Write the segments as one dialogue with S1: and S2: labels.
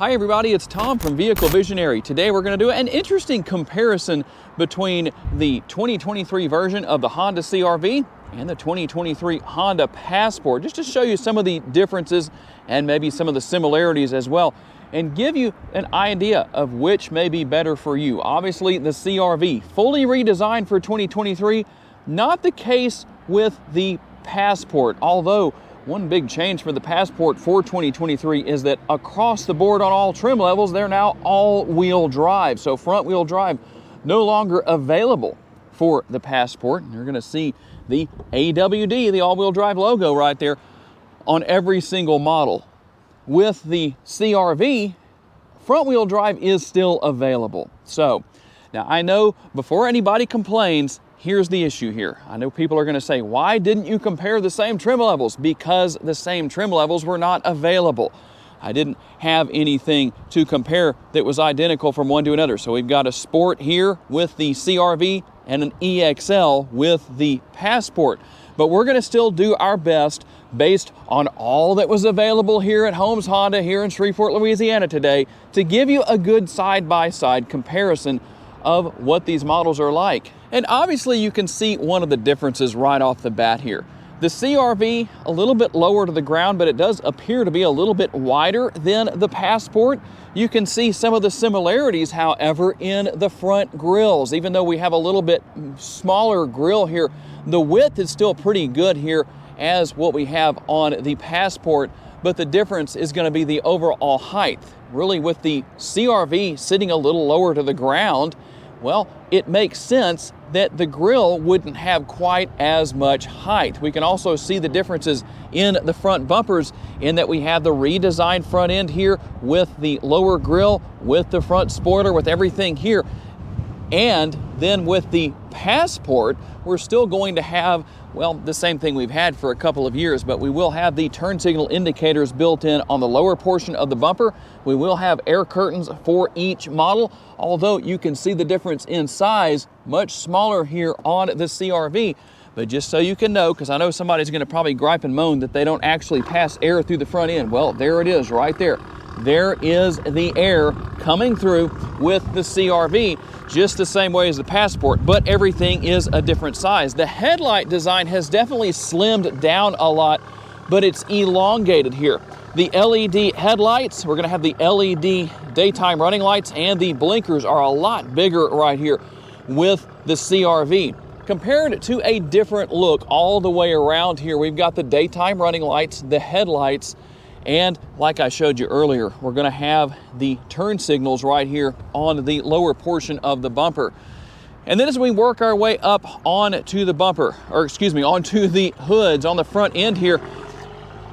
S1: Hi everybody, it's Tom from Vehicle Visionary. Today we're going to do an interesting comparison between the 2023 version of the Honda CR-V and the 2023 Honda Passport, just to show you some of the differences and maybe some of the similarities as well, and give you an idea of which may be better for you. Obviously the CR-V, fully redesigned for 2023, not the case with the Passport, although one big change for the Passport for 2023 is that across the board on all trim levels, they're now all-wheel drive. So front-wheel drive no longer available for the Passport. You're going to see the AWD, the all-wheel drive logo right there on every single model. With the CR-V, front-wheel drive is still available. So now I know before anybody complains, here's the issue here. I know people are going to say, why didn't you compare the same trim levels? Because the same trim levels were not available. I didn't have anything to compare that was identical from one to another. So we've got a Sport here with the CR-V and an EXL with the Passport. But we're going to still do our best based on all that was available here at Holmes Honda here in Shreveport, Louisiana today to give you a good side-by-side comparison of what these models are like. And obviously you can see one of the differences right off the bat here. The CR-V, a little bit lower to the ground, but it does appear to be a little bit wider than the Passport. You can see some of the similarities, however, in the front grills. Even though we have a little bit smaller grill here, the width is still pretty good here as what we have on the Passport, but the difference is going to be the overall height. Really, with the CR-V sitting a little lower to the ground, well, it makes sense that the grille wouldn't have quite as much height. We can also see the differences in the front bumpers in that we have the redesigned front end here with the lower grille, with the front spoiler, with everything here. And then with the Passport, we're still going to have, well, the same thing we've had for a couple of years, but we will have the turn signal indicators built in on the lower portion of the bumper. We will have air curtains for each model, although you can see the difference in size, much smaller here on the CR-V. But just so you can know, because I know somebody's going to probably gripe and moan that they don't actually pass air through the front end. Well, there it is right there. There is the air coming through with the CR-V, just the same way as the Passport, but everything is a different size. The headlight design has definitely slimmed down a lot, but it's elongated here. The LED headlights, we're going to have the LED daytime running lights, and the blinkers are a lot bigger right here with the CR-V. Compared to a different look all the way around here, we've got the daytime running lights, the headlights, and like I showed you earlier, we're going to have the turn signals right here on the lower portion of the bumper. And then as we work our way up onto the bumper, or excuse me, onto the hoods on the front end here,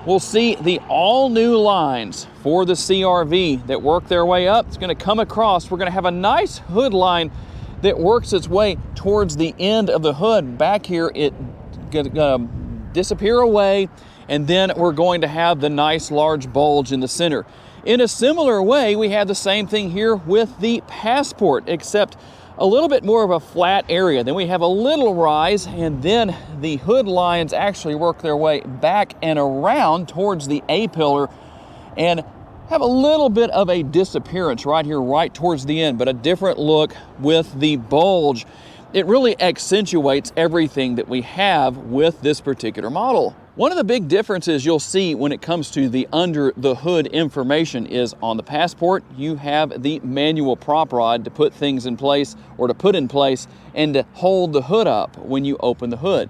S1: we'll see the all new lines for the CR-V that work their way up. It's going to come across. We're going to have a nice hood line that works its way towards the end of the hood. Back here, it going to disappear away. And then we're going to have the nice large bulge in the center. In a similar way, we have the same thing here with the Passport, except a little bit more of a flat area. Then we have a little rise, and then the hood lines actually work their way back and around towards the A-pillar and have a little bit of a disappearance right here, right towards the end, but a different look with the bulge. It really accentuates everything that we have with this particular model. One of the big differences you'll see when it comes to the under the hood information is on the Passport, you have the manual prop rod to put things in place, or to put in place and to hold the hood up when you open the hood.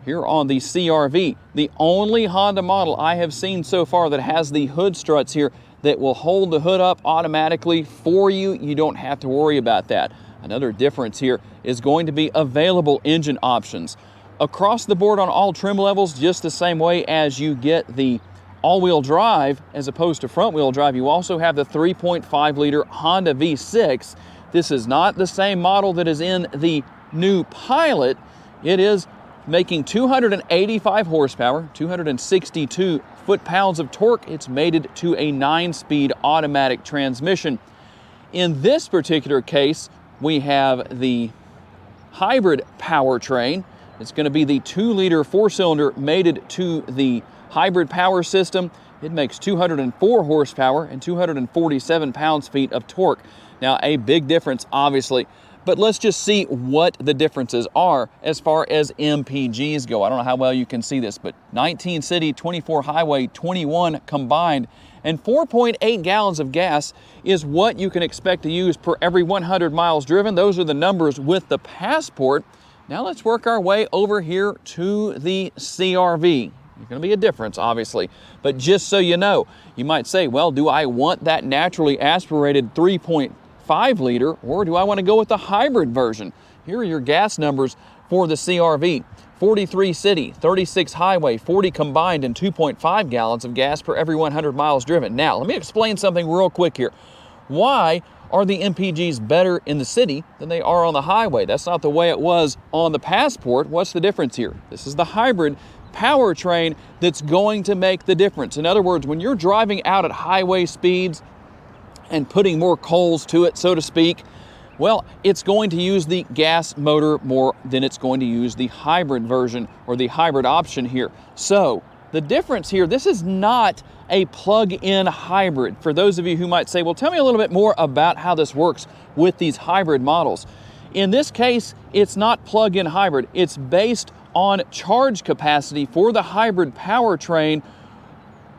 S1: Here on the CR-V, the only Honda model I have seen so far that has the hood struts here that will hold the hood up automatically for you. You don't have to worry about that. Another difference here is going to be available engine options. Across the board on all trim levels, just the same way as you get the all-wheel drive as opposed to front-wheel drive, you also have the 3.5-liter Honda V6. This is not the same model that is in the new Pilot. It is making 285 horsepower, 262 foot-pounds of torque. It's mated to a 9-speed automatic transmission. In this particular case, we have the hybrid powertrain. It's going to be the 2-liter 4-cylinder mated to the hybrid power system. it makes 204 horsepower and 247 pounds-feet of torque. Now, a big difference, obviously, but let's just see what the differences are as far as MPGs go. I don't know how well you can see this, but 19 city, 24 highway, 21 combined, and 4.8 gallons of gas is what you can expect to use per every 100 miles driven. Those are the numbers with the Passport. Now let's work our way over here to the CR-V. There's going to be a difference, obviously, but just so you know, you might say, well, do I want that naturally aspirated 3.5 liter, or do I want to go with the hybrid version? Here are your gas numbers for the CR-V. 43 city, 36 highway, 40 combined, and 2.5 gallons of gas per every 100 miles driven. Now, let me explain something real quick here. Why are the MPGs better in the city than they are on the highway? That's not the way it was on the Passport. What's the difference here? This is the hybrid powertrain that's going to make the difference. In other words, when you're driving out at highway speeds and putting more coals to it, so to speak, well, it's going to use the gas motor more than it's going to use the hybrid version or the hybrid option here. So the difference here, this is not a plug-in hybrid. For those of you who might say, well, tell me a little bit more about how this works with these hybrid models. In this case, it's not plug-in hybrid. It's based on charge capacity for the hybrid powertrain.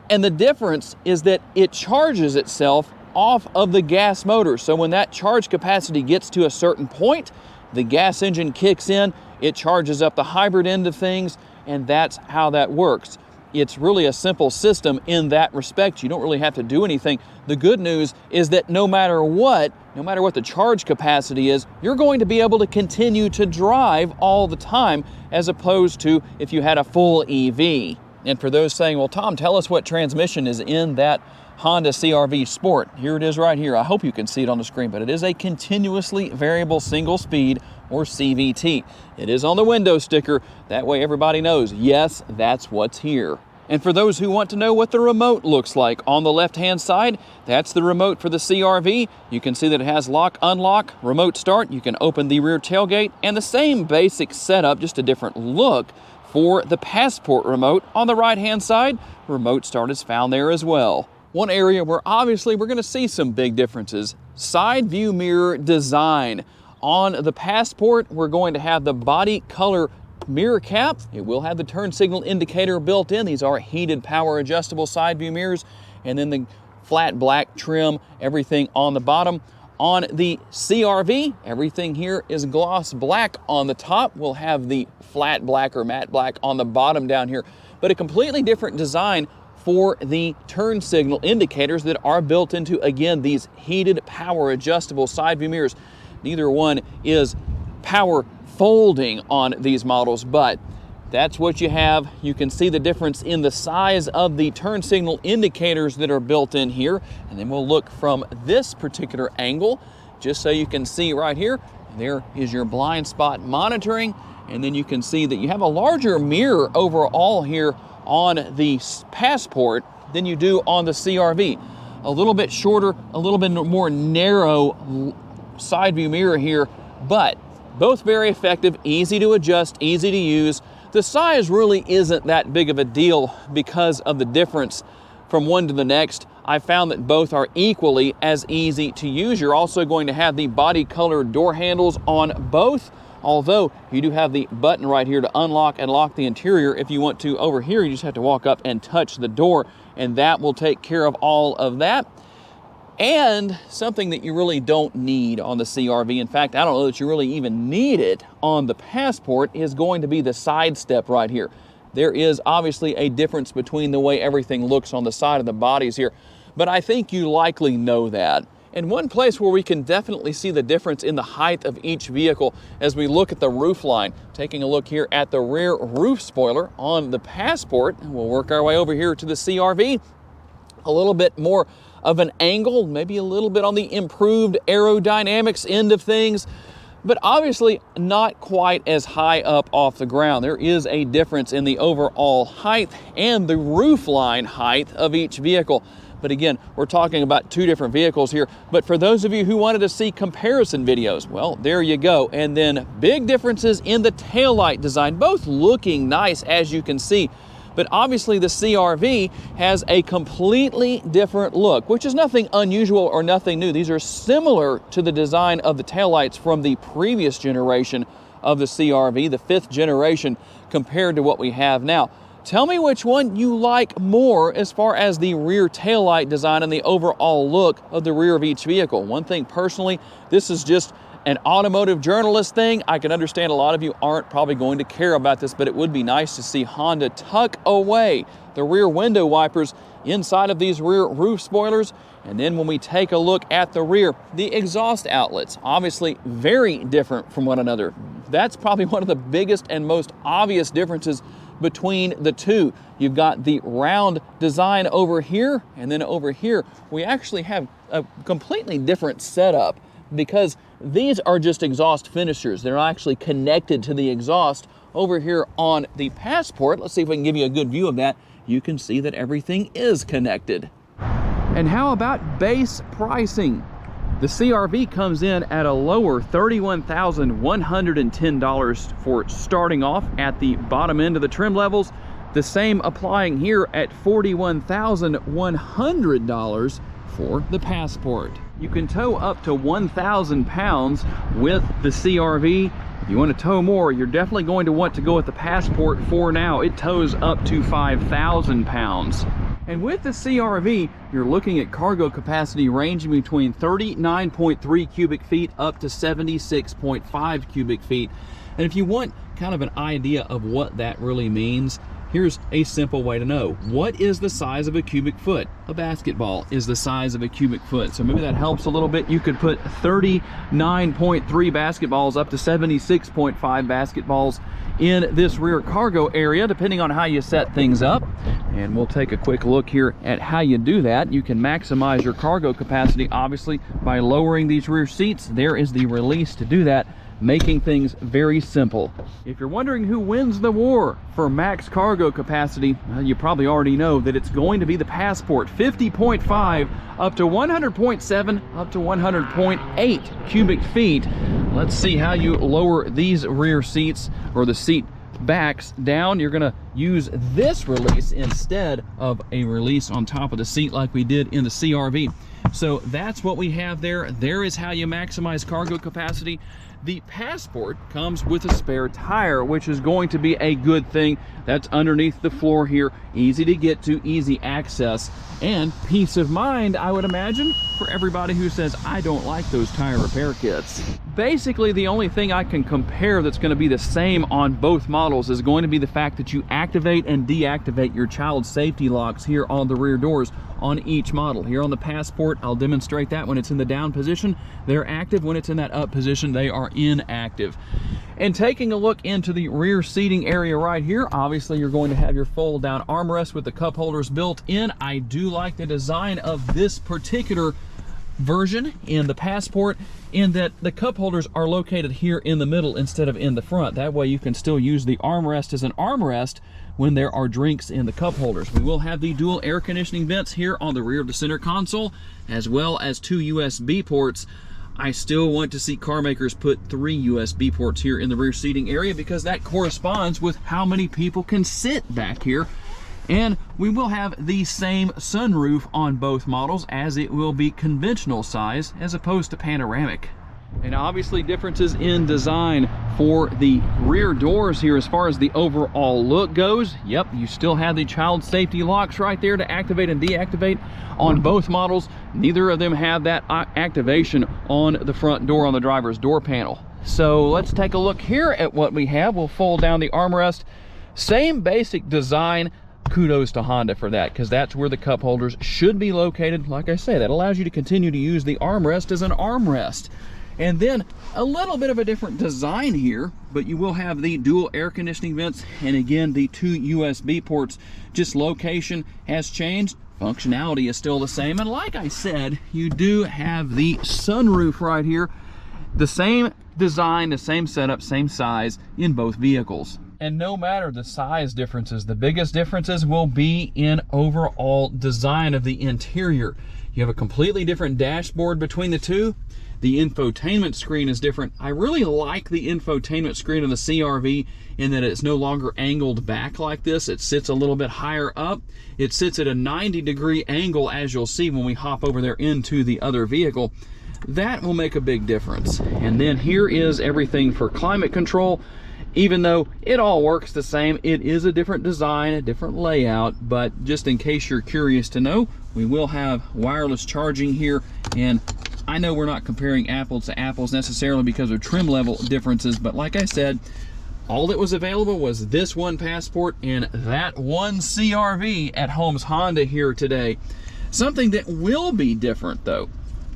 S1: And the difference is that it charges itself off of the gas motor. So when that charge capacity gets to a certain point, the gas engine kicks in, it charges up the hybrid end of things, and that's how that works. It's really a simple system in that respect. You don't really have to do anything. The good news is that no matter what the charge capacity is, you're going to be able to continue to drive all the time, as opposed to if you had a full EV. And for those saying, well, Tom, tell us what transmission is in that Honda CR-V Sport. Here it is right here. I hope you can see it on the screen, but it is a continuously variable single speed, or CVT. It is on the window sticker. That way everybody knows, yes, that's what's here. And for those who want to know what the remote looks like, on the left-hand side, that's the remote for the CR-V. You can see that it has lock, unlock, remote start. You can open the rear tailgate, and the same basic setup, just a different look for the Passport remote. On the right-hand side, remote start is found there as well. One area where obviously we're going to see some big differences, side view mirror design. On the Passport, we're going to have the body color mirror cap. It will have the turn signal indicator built in. These are heated power adjustable side view mirrors, and then the flat black trim, everything on the bottom. On the CR-V, everything here is gloss black on the top. We'll have the flat black or matte black on the bottom down here, but a completely different design for the turn signal indicators that are built into, again, these heated power adjustable side view mirrors. Neither one is power folding on these models, but that's what you have. You can see the difference in the size of the turn signal indicators that are built in here. And then we'll look from this particular angle, just so you can see right here. There is your blind spot monitoring. And then you can see that you have a larger mirror overall here on the Passport than you do on the CR-V. A little bit shorter, a little bit more narrow side view mirror here, but both very effective, easy to adjust, easy to use. The size really isn't that big of a deal because of the difference from one to the next. I found that both are equally as easy to use. You're also going to have the body color door handles on both, although you do have the button right here to unlock and lock the interior. If you want to, over here, you just have to walk up and touch the door, and that will take care of all of that. And something that you really don't need on the CR-V, in fact, I don't know that you really even need it on the Passport, is going to be the side step right here. There is obviously a difference between the way everything looks on the side of the bodies here, but I think you likely know that. And one place where we can definitely see the difference in the height of each vehicle as we look at the roof line. Taking a look here at the rear roof spoiler on the Passport, and we'll work our way over here to the CR-V. A little bit more of an angle, maybe a little bit on the improved aerodynamics end of things, but obviously not quite as high up off the ground. There is a difference in the overall height and the roof line height of each vehicle. But again, we're talking about two different vehicles here. But for those of you who wanted to see comparison videos, well, there you go. And then big differences in the taillight design, both looking nice, as you can see. But obviously the CR-V has a completely different look, which is nothing unusual or nothing new. These are similar to the design of the taillights from the previous generation of the CR-V, the 5th generation, compared to what we have now. Tell me which one you like more as far as the rear taillight design and the overall look of the rear of each vehicle. One thing personally, this is just an automotive journalist thing. I can understand a lot of you aren't probably going to care about this, but it would be nice to see Honda tuck away the rear window wipers inside of these rear roof spoilers. And then when we take a look at the rear, the exhaust outlets, obviously very different from one another. That's probably one of the biggest and most obvious differences between the two. You've got the round design over here, and then over here, we actually have a completely different setup because these are just exhaust finishers. They're actually connected to the exhaust. Over here on the Passport, let's see if we can give you a good view of that. You can see that everything is connected. And how about base pricing? The CR-V comes in at a lower $31,110 for starting off at the bottom end of the trim levels. The same applying here at $41,100 for the Passport. You can tow up to 1,000 pounds with the CR-V. If you want to tow more, you're definitely going to want to go with the Passport. For now, it tows up to 5,000 pounds. And with the CR-V, you're looking at cargo capacity ranging between 39.3 cubic feet up to 76.5 cubic feet. And if you want kind of an idea of what that really means, here's a simple way to know. What is the size of a cubic foot? A basketball is the size of a cubic foot. So maybe that helps a little bit. You could put 39.3 basketballs up to 76.5 basketballs in this rear cargo area, depending on how you set things up. And we'll take a quick look here at how you do that. You can maximize your cargo capacity, obviously, by lowering these rear seats. There is the release to do that, making things very simple. If you're wondering who wins the war for max cargo capacity, well, you probably already know that it's going to be the Passport. 50.5 up to 100.7 up to 100.8 cubic feet. Let's see how you lower these rear seats, or the seat backs down. You're gonna use this release instead of a release on top of the seat like we did in the CR-V. So that's what we have there. There is how you maximize cargo capacity. The Passport comes with a spare tire, which is going to be a good thing. That's underneath the floor here, easy to get to, easy access, and peace of mind, I would imagine, for everybody who says, I don't like those tire repair kits. Basically, the only thing I can compare that's going to be the same on both models is going to be the fact that you activate and deactivate your child safety locks here on the rear doors on each model. Here on the Passport, I'll demonstrate that when it's in the down position, they're active. When it's in that up position, they are inactive. And taking a look into the rear seating area right here, obviously you're going to have your fold down armrest with the cup holders built in. I do like the design of this particular version in the Passport, in that the cup holders are located here in the middle instead of in the front. That way you can still use the armrest as an armrest when there are drinks in the cup holders. We will have the dual air conditioning vents here on the rear of the center console, as well as 2 USB ports. I still want to see car makers put 3 USB ports here in the rear seating area, because that corresponds with how many people can sit back here. And we will have the same sunroof on both models, as it will be conventional size as opposed to panoramic. And obviously differences in design for the rear doors here as far as the overall look goes. Yep, you still have the child safety locks right there to activate and deactivate on both models. Neither of them have that activation on the front door on the driver's door panel. So let's take a look here at what we have. We'll fold down the armrest. Same basic design. Kudos to Honda for that, because that's where the cup holders should be located. Like I say, that allows you to continue to use the armrest as an armrest. And then a little bit of a different design here, but you will have the dual air conditioning vents, and again the 2 USB ports. Just location has changed, functionality is still the same, and like I said, you do have the sunroof right here. The same design, the same setup, same size in both vehicles. And no matter the size differences, the biggest differences will be in overall design of the interior. You have a completely different dashboard between the two. The infotainment screen is different. I really like the infotainment screen of the CR-V in that it's no longer angled back like this. It sits a little bit higher up. It sits at a 90-degree angle, as you'll see when we hop over there into the other vehicle. That will make a big difference. And then here is everything for climate control. Even though it all works the same, it is a different design, a different layout, but just in case you're curious to know, we will have wireless charging here. And I know we're not comparing apples to apples necessarily because of trim level differences, but like I said, all that was available was this one Passport and that one CR-V at Holmes Honda here today. Something that will be different though.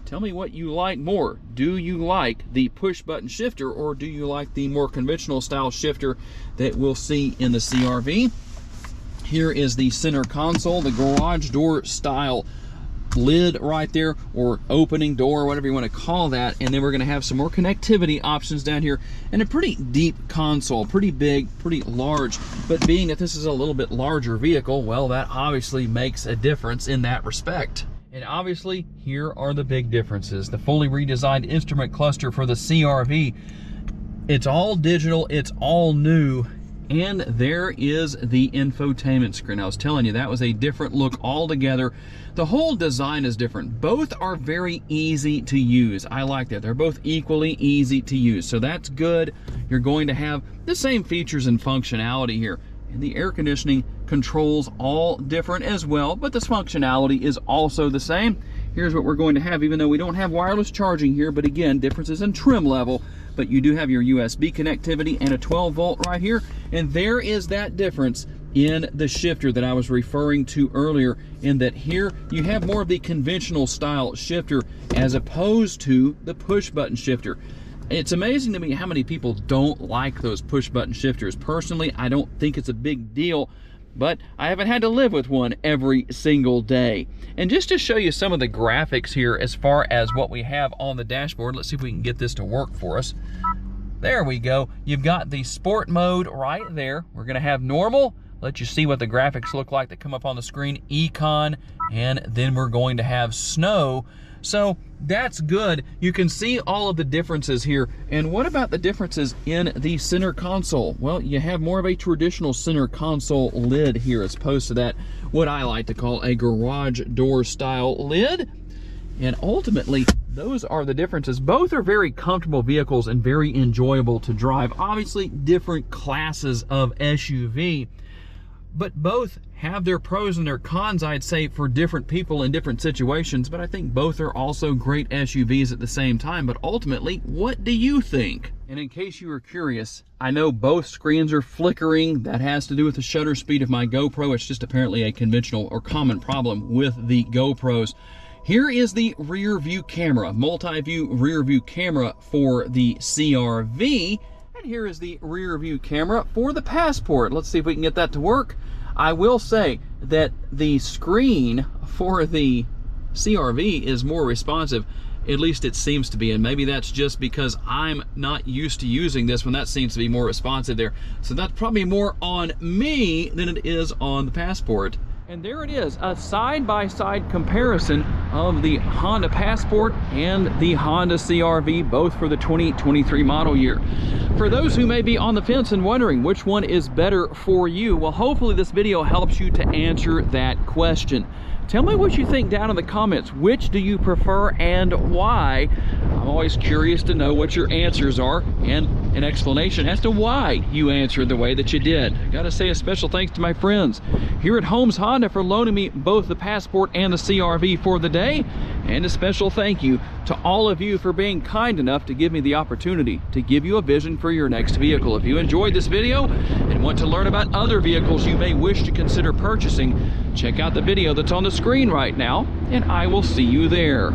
S1: Tell me what you like more. Do you like the push button shifter, or do you like the more conventional style shifter that we'll see in the CR-V? Here is the center console, the garage door style lid right there, or opening door, whatever you want to call that. And then we're going to have some more connectivity options down here, and a pretty deep console, pretty big, pretty large. But being that this is a little bit larger vehicle, well, that obviously makes a difference in that respect. And obviously, here are the big differences. The fully redesigned instrument cluster for the CR-V. It's all digital, it's all new, and there is the infotainment screen. I was telling you, that was a different look altogether. The whole design is different. Both are very easy to use. I like that. They're both equally easy to use, so that's good. You're going to have the same features and functionality here. And the air conditioning controls all different as well, but this functionality is also the same. Here's what we're going to have, even though we don't have wireless charging here, but again, differences in trim level, but you do have your USB connectivity and a 12 volt right here. And there is that difference in the shifter that I was referring to earlier, in that here you have more of the conventional style shifter as opposed to the push button shifter. It's amazing to me how many people don't like those push button shifters. Personally, I don't think it's a big deal, but I haven't had to live with one every single day. And just to show you some of the graphics here as far as what we have on the dashboard, let's see if we can get this to work for us. There we go. You've got the sport mode right there. We're gonna have normal, let you see what the graphics look like that come up on the screen, econ, and then we're going to have snow. So that's good. You can see all of the differences here. And what about the differences in the center console? Well, you have more of a traditional center console lid here as opposed to that, what I like to call a garage door style lid. And ultimately, those are the differences. Both are very comfortable vehicles and very enjoyable to drive. Obviously, different classes of SUV, but both have their pros and their cons, I'd say, for different people in different situations. But I think both are also great SUVs at the same time. But ultimately, what do you think? And in case you were curious, I know both screens are flickering. That has to do with the shutter speed of my GoPro. It's just apparently a conventional or common problem with the GoPros. Here is the rear view camera, multi-view rear view camera for the CR-V. And here is the rear view camera for the Passport. Let's see if we can get that to work. I will say that the screen for the CR-V is more responsive. At least it seems to be, and maybe that's just because I'm not used to using this one. That seems to be more responsive there. So that's probably more on me than it is on the Passport. And there it is, a side-by-side comparison of the Honda Passport and the Honda CR-V, both for the 2023 model year. For those who may be on the fence and wondering which one is better for you, well, hopefully this video helps you to answer that question. Tell me what you think down in the comments. Which do you prefer and why? I'm always curious to know what your answers are and an explanation as to why you answered the way that you did. I gotta say a special thanks to my friends here at Holmes Honda for loaning me both the Passport and the CR-V for the day. And a special thank you to all of you for being kind enough to give me the opportunity to give you a vision for your next vehicle. If you enjoyed this video and want to learn about other vehicles you may wish to consider purchasing, check out the video that's on the screen right now, and I will see you there.